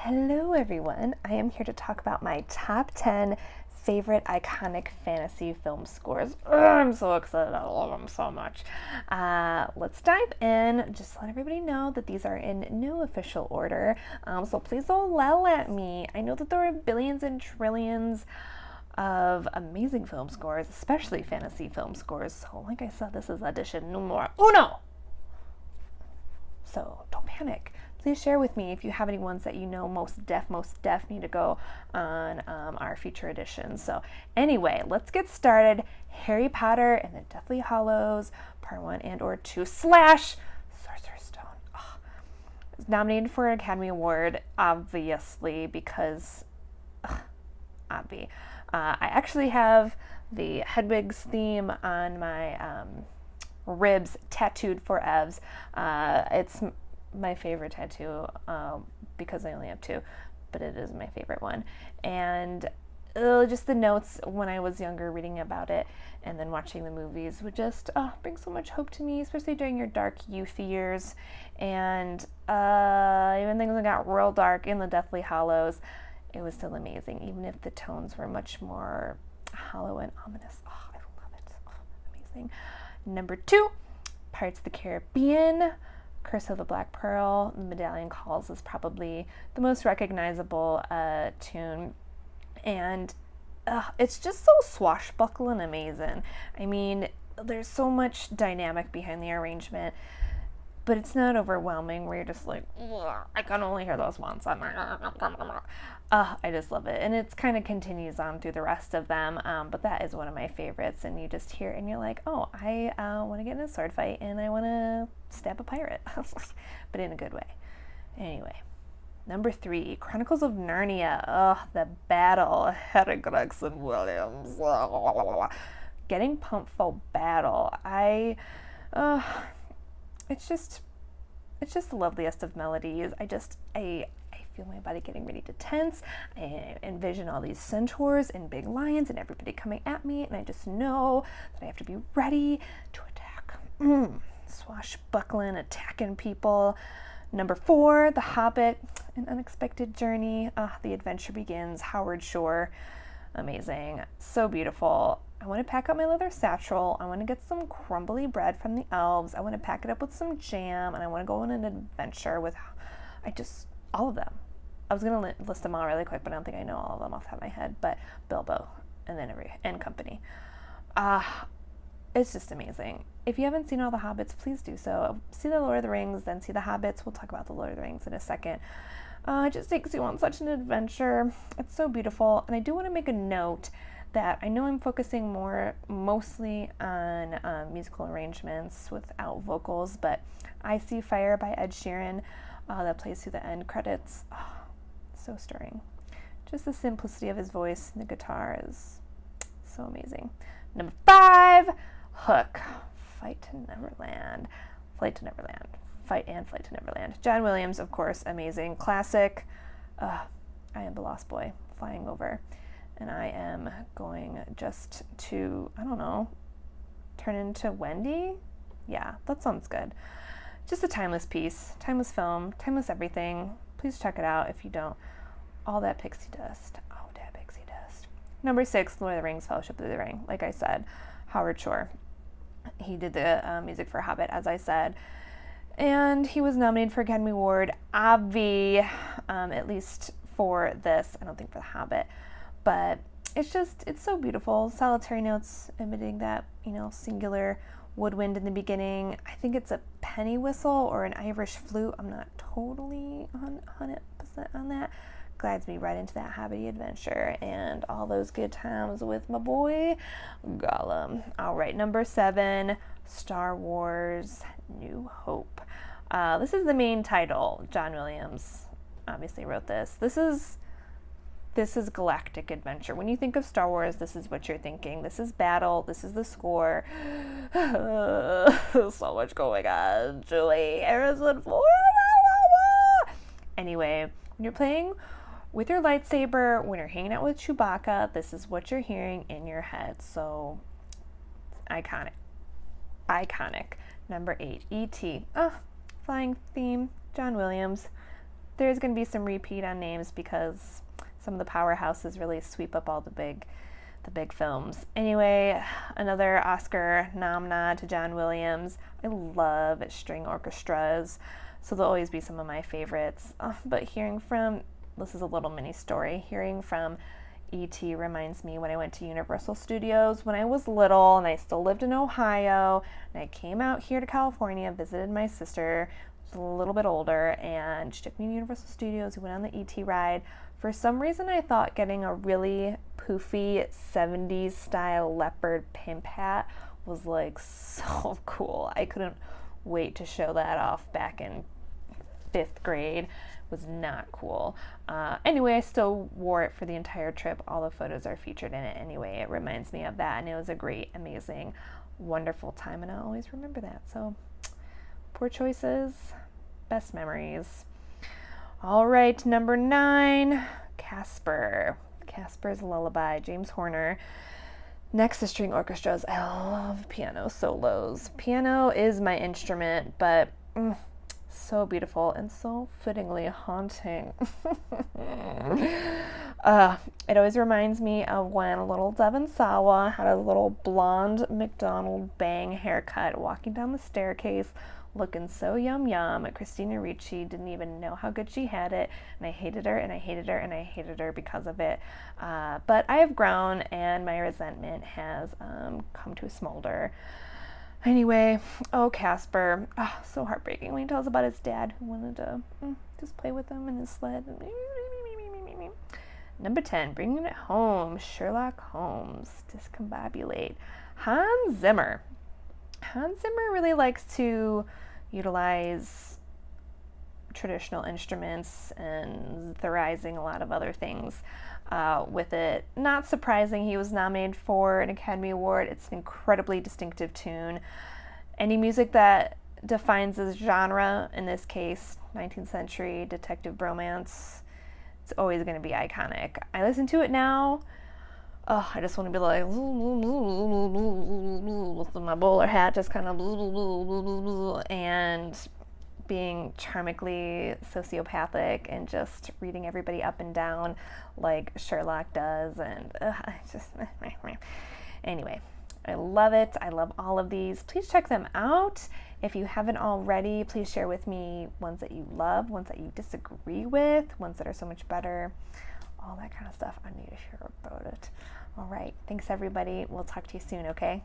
Hello everyone, I am here to talk about my top 10 favorite iconic fantasy film scores. I'm so excited, I love them so much. Let's dive in. Just let everybody know that these are in no official order, so please don't yell at me. I know that there are billions and trillions of amazing film scores, especially fantasy film scores, so like I said, this is edition numero uno. So don't panic. Please share with me if you have any ones that you know most def need to go on our future editions. So anyway, let's get started. Harry Potter and the Deathly Hallows, Part 1 and or 2 / Sorcerer's Stone. Oh, it's nominated for an Academy Award, obviously, because I actually have the Hedwig's theme on my ribs tattooed for Evs. It's my favorite tattoo because I only have two, but it is my favorite one. And just the notes when I was younger reading about it and then watching the movies would just bring so much hope to me, especially during your dark youth years. And even things got real dark in the Deathly Hallows, it was still amazing, even if the tones were much more hollow and ominous. I love it. Amazing. Number 2, Pirates of the Caribbean, Curse of the Black Pearl. Medallion Calls is probably the most recognizable tune, and it's just so swashbuckling amazing. I mean, there's so much dynamic behind the arrangement, but it's not overwhelming where you're just like, I can only hear those once. I just love it. And it kind of continues on through the rest of them, but that is one of my favorites. And you just hear it and you're like, oh, I want to get in a sword fight and I want to stab a pirate, but in a good way. Anyway, number 3, Chronicles of Narnia. The battle, Hedwig and Williams. Getting pumped for battle. It's just the loveliest of melodies. I feel my body getting ready to tense. I envision all these centaurs and big lions and everybody coming at me, and I just know that I have to be ready to attack. Swashbuckling, attacking people. Number 4, The Hobbit, An Unexpected Journey. The adventure begins. Howard Shore. Amazing. So beautiful. I want to pack up my leather satchel. I want to get some crumbly bread from the elves. I want to pack it up with some jam, and I want to go on an adventure with all of them. I was going to list them all really quick, but I don't think I know all of them off the top of my head, but Bilbo and company. It's just amazing. If you haven't seen all the Hobbits, please do so. See the Lord of the Rings, then see the Hobbits. We'll talk about the Lord of the Rings in a second. It just takes you on such an adventure. It's so beautiful. And I do want to make a note that I know I'm focusing mostly on musical arrangements without vocals, but I See Fire by Ed Sheeran that plays through the end credits. So stirring. Just the simplicity of his voice and the guitar is so amazing. Number 5, Hook, Flight to Neverland. Flight to Neverland. John Williams, of course, amazing. Classic. I am the Lost Boy flying over. And I am going just to, turn into Wendy? Yeah, that sounds good. Just a timeless piece, timeless film, timeless everything. Please check it out if you don't. All that pixie dust. Oh, that pixie dust. Number 6, Lord of the Rings, Fellowship of the Ring. Like I said, Howard Shore. He did the music for Hobbit, as I said. And he was nominated for Academy Award, at least for this. I don't think for The Hobbit. But it's so beautiful. Solitary notes emitting that, singular woodwind in the beginning. I think it's a penny whistle or an Irish flute. I'm not totally 100% on that. Glides me right into that Hobbity adventure and all those good times with my boy Gollum. All right, number 7, Star Wars New Hope. This is the main title. John Williams obviously wrote this. This is galactic adventure. When you think of Star Wars, this is what you're thinking. This is battle. This is the score. So much going on. Julie, Harrison Ford. Anyway, when you're playing with your lightsaber, when you're hanging out with Chewbacca, this is what you're hearing in your head. So iconic. Number 8, E.T. Flying theme, John Williams. there's going to be some repeat on names because some of the powerhouses really sweep up all the big films. Anyway, another Oscar nod to John Williams. I love string orchestras, so they'll always be some of my favorites. But this is a little mini story, hearing from E.T. reminds me when I went to Universal Studios when I was little and I still lived in Ohio, and I came out here to California, visited my sister, who was a little bit older, and she took me to Universal Studios. We went on the E.T. ride. For some reason, I thought getting a really poofy 70s style leopard pimp hat was like so cool. I couldn't wait to show that off back in 5th grade. It was not cool. Anyway, I still wore it for the entire trip. All the photos are featured in it anyway. It reminds me of that, and it was a great, amazing, wonderful time, and I'll always remember that. So, poor choices, best memories. All right, number 9, Casper. Casper's Lullaby, James Horner. Next is string orchestras. I love piano solos. Piano is my instrument, but so beautiful and so fittingly haunting. It always reminds me of when little Devon Sawa had a little blonde McDonald bang haircut walking down the staircase looking so yum. Christina Ricci didn't even know how good she had it, and I hated her and I hated her and I hated her because of it. But I have grown and my resentment has come to a smolder. Anyway, Casper, so heartbreaking when he tells about his dad who wanted to just play with him in his sled. Number 10, bringing it home, Sherlock Holmes, discombobulate. Hans Zimmer. Hans Zimmer really likes to utilize traditional instruments and theorizing a lot of other things with it. Not surprising he was nominated for an Academy Award. It's an incredibly distinctive tune. Any music that defines a genre, in this case, 19th century detective bromance, it's always going to be iconic. I listen to it now. I just want to be like, with my bowler hat, just kind of, and being charmingly sociopathic and just reading everybody up and down like Sherlock does. And anyway, I love it. I love all of these. Please check them out. If you haven't already, please share with me ones that you love, ones that you disagree with, ones that are so much better, all that kind of stuff. I need to hear about it. All right. Thanks, everybody. We'll talk to you soon, okay?